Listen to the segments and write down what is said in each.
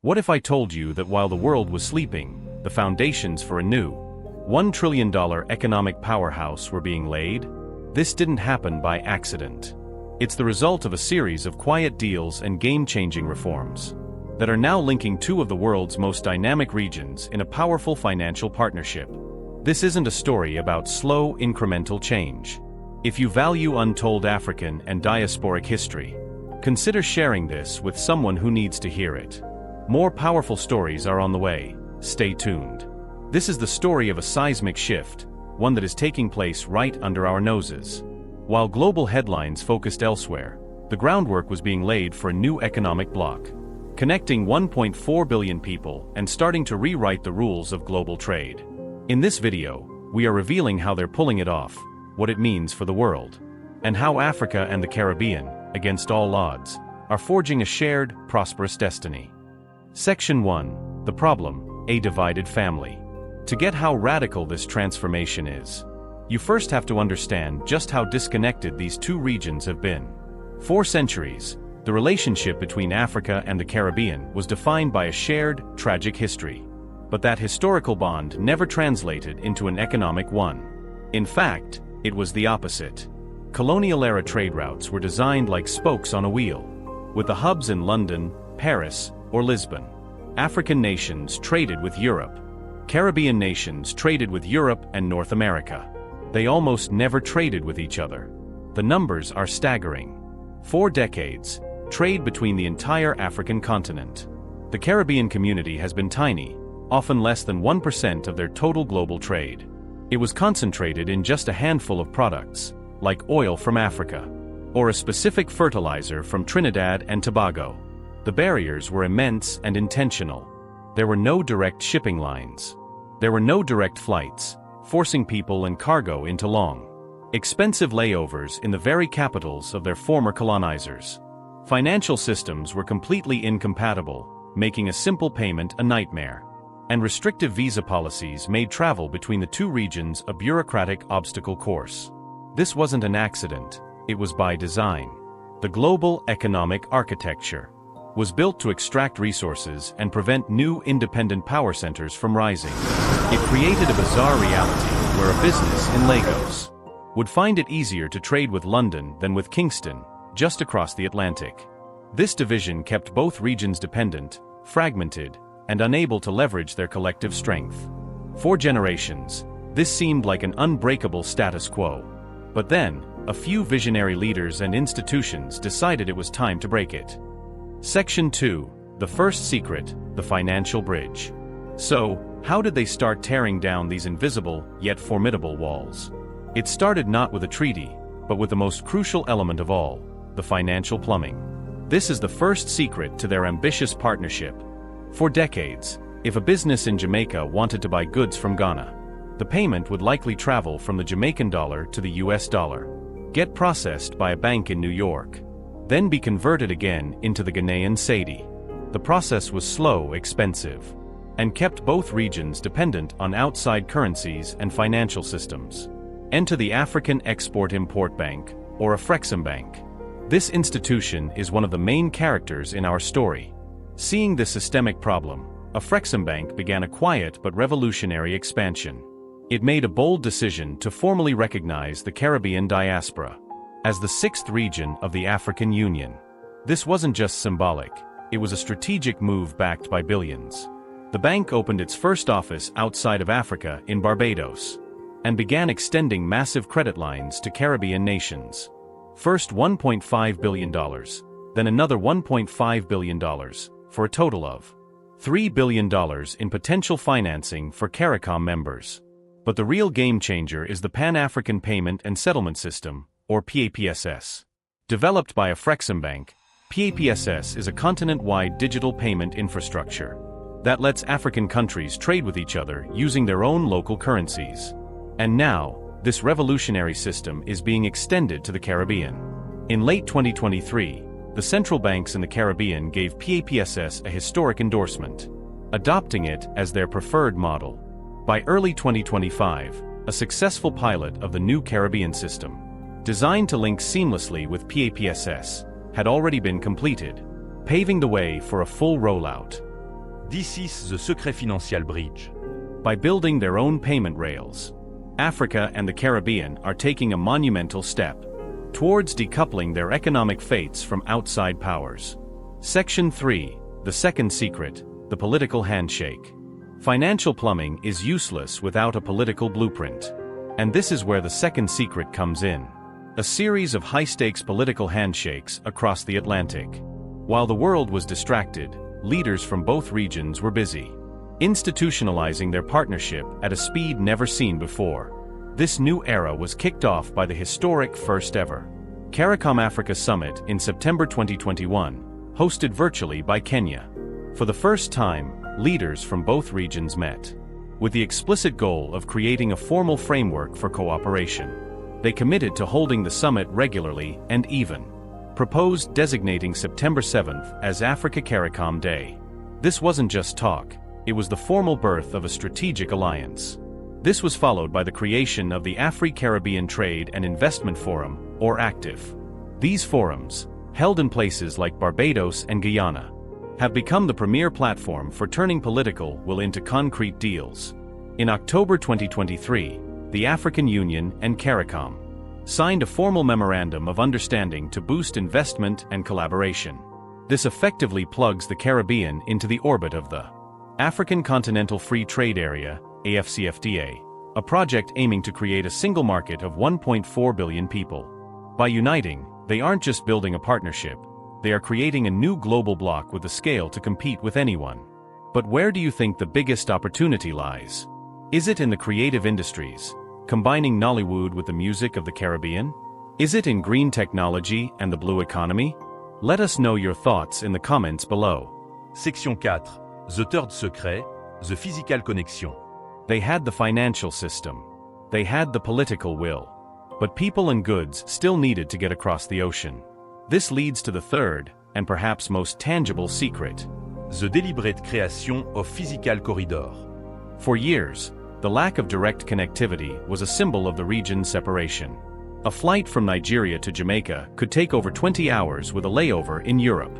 What if I told you that while the world was sleeping, the foundations for a new $1 trillion economic powerhouse were being laid? This didn't happen by accident. It's the result of a series of quiet deals and game-changing reforms that are now linking two of the world's most dynamic regions in a powerful financial partnership. This isn't a story about slow, incremental change. If you value untold African and diasporic history, consider sharing this with someone who needs to hear it. More powerful stories are on the way. Stay tuned. This is the story of a seismic shift, one that is taking place right under our noses. While global headlines focused elsewhere, the groundwork was being laid for a new economic bloc, connecting 1.4 billion people and starting to rewrite the rules of global trade. In this video, we are revealing how they're pulling it off, what it means for the world, and how Africa and the Caribbean, against all odds, are forging a shared, prosperous destiny. Section 1. The problem: a divided family. To get how radical this transformation is, you first have to understand just how disconnected these two regions have been. For centuries, the relationship between Africa and the Caribbean was defined by a shared, tragic history. But that historical bond never translated into an economic one. In fact, it was the opposite. Colonial-era trade routes were designed like spokes on a wheel, with the hubs in London, Paris, or Lisbon. African nations traded with Europe. Caribbean nations traded with Europe and North America. They almost never traded with each other. The numbers are staggering. For decades, trade between the entire African continent. The Caribbean community has been tiny, often less than 1% of their total global trade. It was concentrated in just a handful of products, like oil from Africa, or a specific fertilizer from Trinidad and Tobago. The barriers were immense and intentional. There were no direct shipping lines. There were no direct flights, forcing people and cargo into long, expensive layovers in the very capitals of their former colonizers. Financial systems were completely incompatible, making a simple payment a nightmare. And restrictive visa policies made travel between the two regions a bureaucratic obstacle course. This wasn't an accident, it was by design. The global economic architecture was built to extract resources and prevent new independent power centers from rising. It created a bizarre reality where a business in Lagos would find it easier to trade with London than with Kingston, just across the Atlantic. This division kept both regions dependent, fragmented, and unable to leverage their collective strength. For generations, this seemed like an unbreakable status quo. But then, a few visionary leaders and institutions decided it was time to break it. Section 2. The first secret: the financial bridge. So, how did they start tearing down these invisible, yet formidable walls? It started not with a treaty, but with the most crucial element of all: the financial plumbing. This is the first secret to their ambitious partnership. For decades, if a business in Jamaica wanted to buy goods from Ghana, the payment would likely travel from the Jamaican dollar to the US dollar, get processed by a bank in New York, then be converted again into the Ghanaian cedi. The process was slow, expensive, and kept both regions dependent on outside currencies and financial systems. Enter the African Export-Import Bank, or Afreximbank. This institution is one of the main characters in our story. Seeing this systemic problem, Afreximbank began a quiet but revolutionary expansion. It made a bold decision to formally recognize the Caribbean diaspora as the sixth region of the African Union. This wasn't just symbolic, it was a strategic move backed by billions. The bank opened its first office outside of Africa in Barbados, and began extending massive credit lines to Caribbean nations. First $1.5 billion, then another $1.5 billion, for a total of $3 billion in potential financing for CARICOM members. But the real game changer is the Pan-African Payment and Settlement System, or PAPSS. Developed by Afreximbank, PAPSS is a continent-wide digital payment infrastructure that lets African countries trade with each other using their own local currencies. And now, this revolutionary system is being extended to the Caribbean. In late 2023, the central banks in the Caribbean gave PAPSS a historic endorsement, adopting it as their preferred model. By early 2025, a successful pilot of the new Caribbean system, designed to link seamlessly with PAPSS, had already been completed, paving the way for a full rollout. This is the secret financial bridge. By building their own payment rails, Africa and the Caribbean are taking a monumental step towards decoupling their economic fates from outside powers. Section 3. The second secret, the political handshake. Financial plumbing is useless without a political blueprint. And this is where the second secret comes in. A series of high-stakes political handshakes across the Atlantic. While the world was distracted, leaders from both regions were busy, institutionalizing their partnership at a speed never seen before. This new era was kicked off by the historic first-ever CARICOM Africa Summit in September 2021, hosted virtually by Kenya. For the first time, leaders from both regions met, with the explicit goal of creating a formal framework for cooperation. They committed to holding the summit regularly and even proposed designating September 7th as Africa CARICOM Day. This wasn't just talk, it was the formal birth of a strategic alliance. This was followed by the creation of the Afri-Caribbean Trade and Investment Forum, or ACTIF. These forums, held in places like Barbados and Guyana, have become the premier platform for turning political will into concrete deals. In October 2023, the African Union and CARICOM signed a formal memorandum of understanding to boost investment and collaboration. This effectively plugs the Caribbean into the orbit of the African Continental Free Trade Area, AFCFTA, a project aiming to create a single market of 1.4 billion people. By uniting, they aren't just building a partnership, they are creating a new global bloc with the scale to compete with anyone. But where do you think the biggest opportunity lies? Is it in the creative industries, combining Nollywood with the music of the Caribbean? Is it in green technology and the blue economy? Let us know your thoughts in the comments below. Section 4. The third secret, the physical connection. They had the financial system. They had the political will. But people and goods still needed to get across the ocean. This leads to the third, and perhaps most tangible secret. The deliberate creation of physical corridor. For years, the lack of direct connectivity was a symbol of the region's separation. A flight from Nigeria to Jamaica could take over 20 hours with a layover in Europe.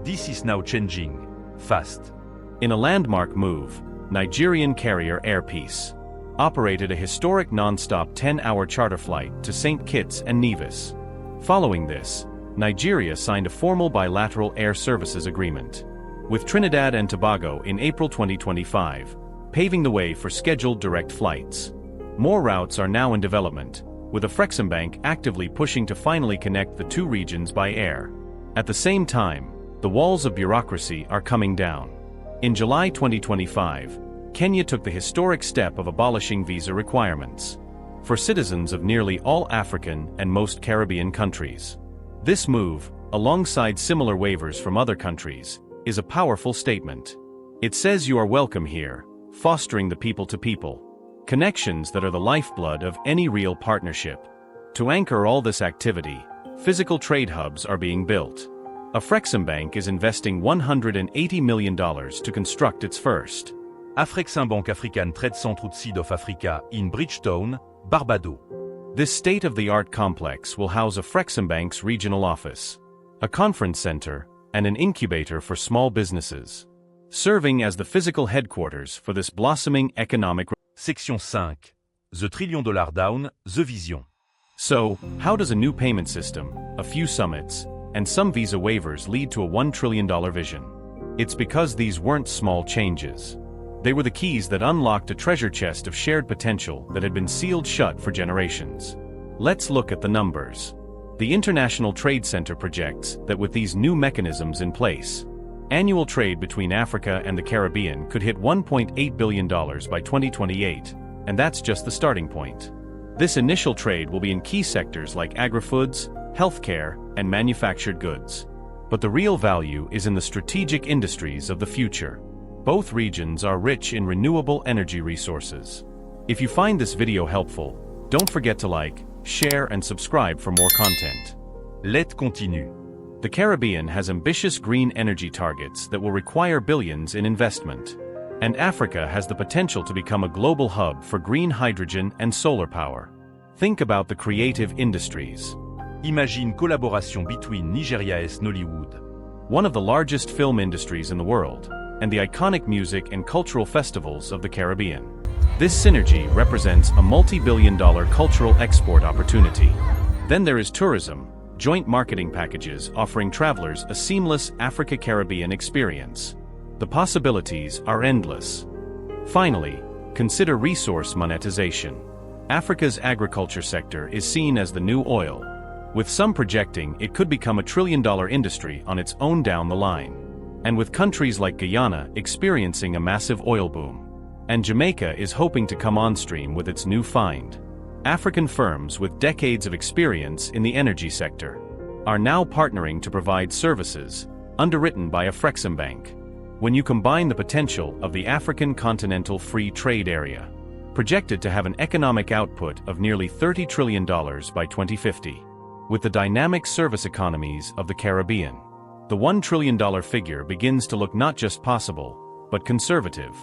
This is now changing, fast. In a landmark move, Nigerian carrier Air Peace operated a historic non-stop 10-hour charter flight to St. Kitts and Nevis. Following this, Nigeria signed a formal bilateral air services agreement with Trinidad and Tobago in April 2025, paving the way for scheduled direct flights. More routes are now in development, with Afreximbank actively pushing to finally connect the two regions by air. At the same time, the walls of bureaucracy are coming down. In July 2025, Kenya took the historic step of abolishing visa requirements for citizens of nearly all African and most Caribbean countries. This move, alongside similar waivers from other countries, is a powerful statement. It says you are welcome here, fostering the people-to-people connections that are the lifeblood of any real partnership. To anchor all this activity, physical trade hubs are being built. Afreximbank is investing $180 million to construct its first Afreximbank African Trade Centre outside of Africa in Bridgetown, Barbados. This state-of-the-art complex will house Afreximbank's regional office, a conference center, and an incubator for small businesses, serving as the physical headquarters for this blossoming economic. Section 5. The $1 trillion down, the vision. So, how does a new payment system, a few summits, and some visa waivers lead to a $1 trillion vision? It's because these weren't small changes. They were the keys that unlocked a treasure chest of shared potential that had been sealed shut for generations. Let's look at the numbers. The International Trade Center projects that with these new mechanisms in place, annual trade between Africa and the Caribbean could hit $1.8 billion by 2028, and that's just the starting point. This initial trade will be in key sectors like agri-foods, healthcare, and manufactured goods. But the real value is in the strategic industries of the future. Both regions are rich in renewable energy resources. If you find this video helpful, don't forget to like, share, and subscribe for more content. Let's continue. The Caribbean has ambitious green energy targets that will require billions in investment. And Africa has the potential to become a global hub for green hydrogen and solar power. Think about the creative industries. Imagine collaboration between Nigeria and Nollywood. One of the largest film industries in the world, and the iconic music and cultural festivals of the Caribbean. This synergy represents a multi-billion-dollar cultural export opportunity. Then there is tourism, joint marketing packages offering travelers a seamless Africa-Caribbean experience. The possibilities are endless. Finally, consider resource monetization. Africa's agriculture sector is seen as the new oil, with some projecting it could become a trillion-dollar industry on its own down the line. And with countries like Guyana experiencing a massive oil boom, and Jamaica is hoping to come on stream with its new find. African firms with decades of experience in the energy sector are now partnering to provide services underwritten by a Bank. When you combine the potential of the African Continental Free Trade Area, projected to have an economic output of nearly $30 trillion by 2050, with the dynamic service economies of the Caribbean, the $1 trillion figure begins to look not just possible, but conservative.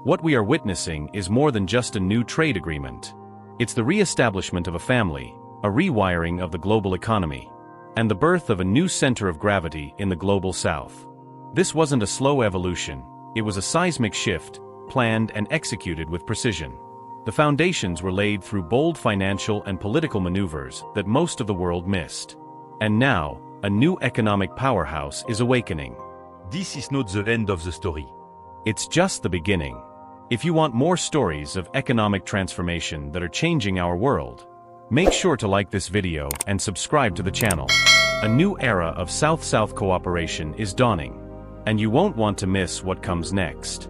What we are witnessing is more than just a new trade agreement. It's the re-establishment of a family, a rewiring of the global economy, and the birth of a new center of gravity in the global south. This wasn't a slow evolution, it was a seismic shift, planned and executed with precision. The foundations were laid through bold financial and political maneuvers that most of the world missed. And now, a new economic powerhouse is awakening. This is not the end of the story. It's just the beginning. If you want more stories of economic transformation that are changing our world, make sure to like this video and subscribe to the channel. A new era of South-South cooperation is dawning, and you won't want to miss what comes next.